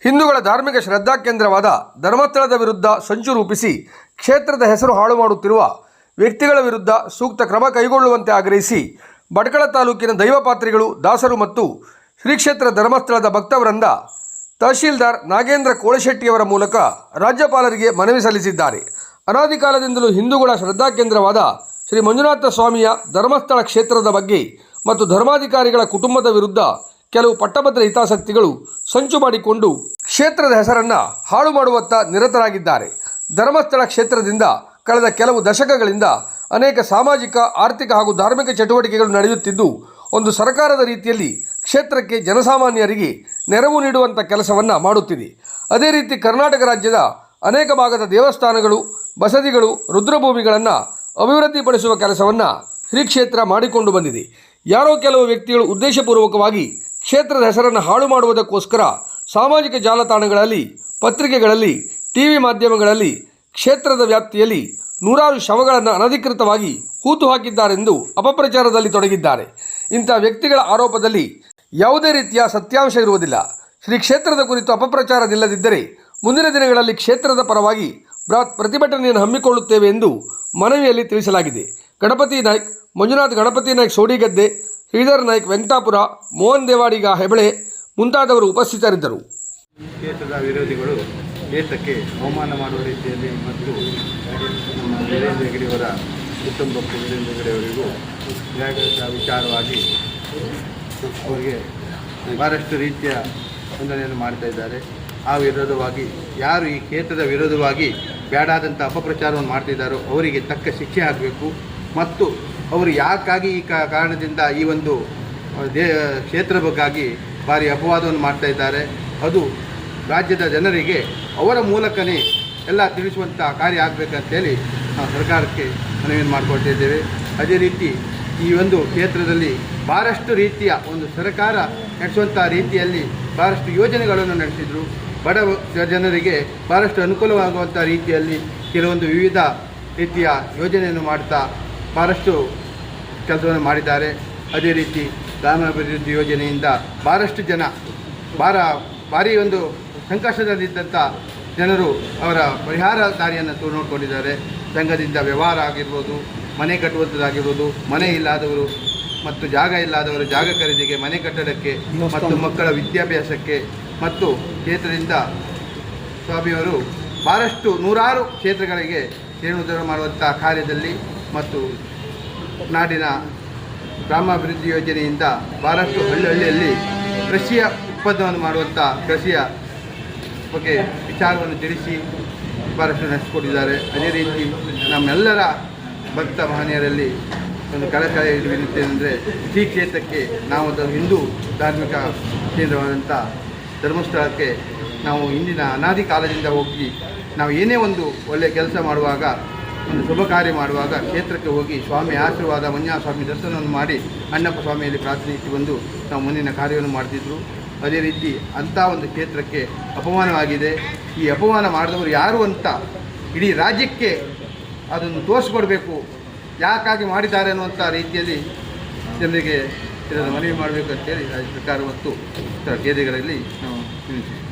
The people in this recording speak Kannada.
ಹಿಂದೂಗಳ ಧಾರ್ಮಿಕ ಶ್ರದ್ಧಾ ಕೇಂದ್ರವಾದ ಧರ್ಮಸ್ಥಳದ ವಿರುದ್ಧ ಸಂಚು ರೂಪಿಸಿ ಕ್ಷೇತ್ರದ ಹೆಸರು ಹಾಳು ಮಾಡುತ್ತಿರುವ ವ್ಯಕ್ತಿಗಳ ವಿರುದ್ಧ ಸೂಕ್ತ ಕ್ರಮ ಕೈಗೊಳ್ಳುವಂತೆ ಆಗ್ರಹಿಸಿ ಭಟ್ಕಳ ತಾಲೂಕಿನ ದೈವಪಾತ್ರಿಗಳು, ದಾಸರು ಮತ್ತು ಶ್ರೀ ಕ್ಷೇತ್ರ ಧರ್ಮಸ್ಥಳದ ಭಕ್ತವೃಂದ ತಹಶೀಲ್ದಾರ್ ನಾಗೇಂದ್ರ ಕೋಳಿಶೆಟ್ಟಿಯವರ ಮೂಲಕ ರಾಜ್ಯಪಾಲರಿಗೆ ಮನವಿ ಸಲ್ಲಿಸಿದ್ದಾರೆ. ಅನಾದಿ ಕಾಲದಿಂದಲೂ ಹಿಂದೂಗಳ ಶ್ರದ್ಧಾ ಕೇಂದ್ರವಾದ ಶ್ರೀ ಮಂಜುನಾಥ ಸ್ವಾಮಿಯ ಧರ್ಮಸ್ಥಳ ಕ್ಷೇತ್ರದ ಬಗ್ಗೆ ಮತ್ತು ಧರ್ಮಾಧಿಕಾರಿಗಳ ಕುಟುಂಬದ ವಿರುದ್ಧ ಕೆಲವು ಪಟ್ಟಭದ್ರ ಹಿತಾಸಕ್ತಿಗಳು ಸಂಚು ಮಾಡಿಕೊಂಡು ಕ್ಷೇತ್ರದ ಹೆಸರನ್ನು ಹಾಳು ಮಾಡುವತ್ತ ನಿರತರಾಗಿದ್ದಾರೆ. ಧರ್ಮಸ್ಥಳ ಕ್ಷೇತ್ರದಿಂದ ಕಳೆದ ಕೆಲವು ದಶಕಗಳಿಂದ ಅನೇಕ ಸಾಮಾಜಿಕ, ಆರ್ಥಿಕ ಹಾಗೂ ಧಾರ್ಮಿಕ ಚಟುವಟಿಕೆಗಳು ನಡೆಯುತ್ತಿದ್ದು, ಒಂದು ಸರ್ಕಾರದ ರೀತಿಯಲ್ಲಿ ಕ್ಷೇತ್ರಕ್ಕೆ ಜನಸಾಮಾನ್ಯರಿಗೆ ನೆರವು ನೀಡುವಂಥ ಕೆಲಸವನ್ನು ಮಾಡುತ್ತಿದೆ. ಅದೇ ರೀತಿ ಕರ್ನಾಟಕ ರಾಜ್ಯದ ಅನೇಕ ಭಾಗದ ದೇವಸ್ಥಾನಗಳು, ಬಸದಿಗಳು, ರುದ್ರಭೂಮಿಗಳನ್ನು ಅಭಿವೃದ್ಧಿಪಡಿಸುವ ಕೆಲಸವನ್ನು ಶ್ರೀ ಕ್ಷೇತ್ರ ಮಾಡಿಕೊಂಡು ಬಂದಿದೆ. ಯಾರೋ ಕೆಲವು ವ್ಯಕ್ತಿಗಳು ಉದ್ದೇಶಪೂರ್ವಕವಾಗಿ ಕ್ಷೇತ್ರದ ಹೆಸರನ್ನು ಹಾಳು ಮಾಡುವುದಕ್ಕೋಸ್ಕರ ಸಾಮಾಜಿಕ ಜಾಲತಾಣಗಳಲ್ಲಿ, ಪತ್ರಿಕೆಗಳಲ್ಲಿ, ಟಿವಿ ಮಾಧ್ಯಮಗಳಲ್ಲಿ ಕ್ಷೇತ್ರದ ವ್ಯಾಪ್ತಿಯಲ್ಲಿ ನೂರಾರು ಶವಗಳನ್ನು ಅನಧಿಕೃತವಾಗಿ ಹೂತು ಹಾಕಿದ್ದಾರೆಂದು ಅಪಪ್ರಚಾರದಲ್ಲಿ ತೊಡಗಿದ್ದಾರೆ. ಇಂಥ ವ್ಯಕ್ತಿಗಳ ಆರೋಪದಲ್ಲಿ ಯಾವುದೇ ರೀತಿಯ ಸತ್ಯಾಂಶ ಇರುವುದಿಲ್ಲ. ಶ್ರೀ ಕ್ಷೇತ್ರದ ಕುರಿತು ಅಪಪ್ರಚಾರವಿಲ್ಲದಿದ್ದರೆ ಮುಂದಿನ ದಿನಗಳಲ್ಲಿ ಕ್ಷೇತ್ರದ ಪರವಾಗಿ ಬೃಹತ್ ಪ್ರತಿಭಟನೆಯನ್ನು ಹಮ್ಮಿಕೊಳ್ಳುತ್ತೇವೆ ಎಂದು ಮನವಿಯಲ್ಲಿ ತಿಳಿಸಲಾಗಿದೆ. ಗಣಪತಿ ನಾಯ್ಕ್, ಮಂಜುನಾಥ್ ಗಣಪತಿ ನಾಯ್ಕ್ ಸೋಡಿಗದ್ದೆ, ಶ್ರೀಧರ್ ನಾಯ್ಕ್ ವೆಂಕಟಾಪುರ, ಮೋಹನ್ ದೇವಾಡಿಗ ಹೆಬಳೆ ಮುಂತಾದವರು ಉಪಸ್ಥಿತರಿದ್ದರು. ಕ್ಷೇತ್ರದ ವಿರೋಧಿಗಳು ದೇಶಕ್ಕೆ ಅವಮಾನ ಮಾಡುವ ರೀತಿಯಲ್ಲಿ ಮತ್ತು ನಮ್ಮ ವೀರೇಂದ್ರ ಹೆಗಡೆಯವರ ಕುಟುಂಬಕ್ಕೂ ವೀರೇಂದ್ರ ಹೆಗಡೆಯವರಿಗೂ ವಿಚಾರವಾಗಿ ಅವರಿಗೆ ಭಾಳಷ್ಟು ರೀತಿಯ ವಂದನೆಯನ್ನು ಮಾಡ್ತಾ ಇದ್ದಾರೆ. ಆ ವಿರೋಧವಾಗಿ ಯಾರು ಈ ಕ್ಷೇತ್ರದ ವಿರೋಧವಾಗಿ ಬೇಡಾದಂಥ ಅಪಪ್ರಚಾರವನ್ನು ಮಾಡ್ತಿದ್ದಾರೋ ಅವರಿಗೆ ತಕ್ಕ ಶಿಕ್ಷೆ ಆಗಬೇಕು ಮತ್ತು ಅವರು ಯಾಕಾಗಿ ಈ ಕಾರಣದಿಂದ ಈ ಒಂದು ಕ್ಷೇತ್ರ ಬಗ್ಗಾಗಿ ಭಾರಿ ಅಪವಾದವನ್ನು ಮಾಡ್ತಾ ಇದ್ದಾರೆ, ಅದು ರಾಜ್ಯದ ಜನರಿಗೆ ಅವರ ಮೂಲಕನೇ ಎಲ್ಲ ತಿಳಿಸುವಂಥ ಕಾರ್ಯ ಆಗಬೇಕಂತೇಳಿ ನಾವು ಸರ್ಕಾರಕ್ಕೆ ಮನವಿಯನ್ನು ಮಾಡಿಕೊಳ್ತಿದ್ದೇವೆ. ಅದೇ ರೀತಿ ಈ ಒಂದು ಕ್ಷೇತ್ರದಲ್ಲಿ ಭಾಳಷ್ಟು ರೀತಿಯ ಒಂದು ಸರ್ಕಾರ ನಡೆಸುವಂಥ ರೀತಿಯಲ್ಲಿ ಭಾಳಷ್ಟು ಯೋಜನೆಗಳನ್ನು ನಡೆಸಿದರು. ಬಡ ಜನರಿಗೆ ಭಾಳಷ್ಟು ಅನುಕೂಲವಾಗುವಂಥ ರೀತಿಯಲ್ಲಿ ಕೆಲವೊಂದು ವಿವಿಧ ರೀತಿಯ ಯೋಜನೆಯನ್ನು ಮಾಡ್ತಾ ಭಾಳಷ್ಟು ಕೆಲಸವನ್ನು ಮಾಡಿದ್ದಾರೆ. ಅದೇ ರೀತಿ ಗ್ರಾಮಾಭಿವೃದ್ಧಿ ಯೋಜನೆಯಿಂದ ಭಾಳಷ್ಟು ಜನ ಭಾರಿ ಒಂದು ಸಂಕಷ್ಟದಲ್ಲಿದ್ದಂಥ ಜನರು ಅವರ ಪರಿಹಾರ ದಾರಿಯನ್ನು ನೋಡಿಕೊಂಡಿದ್ದಾರೆ. ಸಂಘದಿಂದ ವ್ಯವಹಾರ ಆಗಿರ್ಬೋದು, ಮನೆ ಕಟ್ಟುವಂಥದ್ದಾಗಿರ್ಬೋದು, ಮನೆ ಇಲ್ಲದವರು ಮತ್ತು ಜಾಗ ಇಲ್ಲದವರು ಜಾಗ ಖರೀದಿಗೆ, ಮನೆ ಕಟ್ಟಡಕ್ಕೆ ಮತ್ತು ಮಕ್ಕಳ ವಿದ್ಯಾಭ್ಯಾಸಕ್ಕೆ ಮತ್ತು ಕ್ಷೇತ್ರದಿಂದ ಸ್ವಾಮಿಯವರು ಭಾಳಷ್ಟು ನೂರಾರು ಕ್ಷೇತ್ರಗಳಿಗೆ ಜೀರ್ಣೋದ್ಧಾರ ಮಾಡುವಂಥ ಕಾರ್ಯದಲ್ಲಿ ಮತ್ತು ನಾಡಿನ ಗ್ರಾಮಾಭಿವೃದ್ಧಿ ಯೋಜನೆಯಿಂದ ಭಾಳಷ್ಟು ಹಳ್ಳಿಯಲ್ಲಿ ಕೃಷಿಯ ಉತ್ಪನ್ನವನ್ನು ಮಾಡುವಂಥ ಕೃಷಿಯ ಬಗ್ಗೆ ವಿಚಾರವನ್ನು ತಿಳಿಸಿ ಭಾಳಷ್ಟು ನಡೆಸಿಕೊಟ್ಟಿದ್ದಾರೆ. ಅದೇ ರೀತಿ ನಮ್ಮೆಲ್ಲರ ಭಕ್ತ ಮಹನೀಯರಲ್ಲಿ ಒಂದು ಕಳಕಳಿ ವಿನಂತಿಯೆಂದರೆ ಶ್ರೀ ಕ್ಷೇತ್ರಕ್ಕೆ ನಾವು ಒಂದು ಹಿಂದೂ ಧಾರ್ಮಿಕ ಕೇಂದ್ರವಾದಂಥ ಧರ್ಮಸ್ಥಳಕ್ಕೆ ನಾವು ಇಂದಿನ ಅನಾದಿ ಕಾಲದಿಂದ ಹೋಗಿ ನಾವು ಏನೇ ಒಂದು ಒಳ್ಳೆಯ ಕೆಲಸ ಮಾಡುವಾಗ, ಒಂದು ಶುಭ ಕಾರ್ಯ ಮಾಡುವಾಗ ಕ್ಷೇತ್ರಕ್ಕೆ ಹೋಗಿ ಸ್ವಾಮಿ ಆಶೀರ್ವಾದ, ಮಂಜುನಾಥ ದರ್ಶನವನ್ನು ಮಾಡಿ ಅಣ್ಣಪ್ಪ ಸ್ವಾಮಿಯಲ್ಲಿ ಪ್ರಾರ್ಥಿಸಿ ಬಂದು ನಾವು ಮುಂದಿನ ಕಾರ್ಯವನ್ನು ಮಾಡ್ತಿದ್ರು. ಅದೇ ರೀತಿ ಅಂಥ ಒಂದು ಕ್ಷೇತ್ರಕ್ಕೆ ಅಪಮಾನವಾಗಿದೆ. ಈ ಅಪಮಾನ ಮಾಡಿದವರು ಯಾರು ಅಂತ ಇಡೀ ರಾಜ್ಯಕ್ಕೆ ಅದನ್ನು ತೋರಿಸ್ಕೊಡ್ಬೇಕು, ಯಾಕಾಗಿ ಮಾಡಿದ್ದಾರೆ ಅನ್ನುವಂಥ ರೀತಿಯಲ್ಲಿ ಜನರಿಗೆ ಇದನ್ನು ಮನವಿ ಮಾಡಬೇಕು ಅಂತೇಳಿ ರಾಜ್ಯ ಸರ್ಕಾರ ಮತ್ತು ಕೇಂದ್ರಗಳಲ್ಲಿ ನಾವು ತಿಳಿಸಿದ್ದೀವಿ.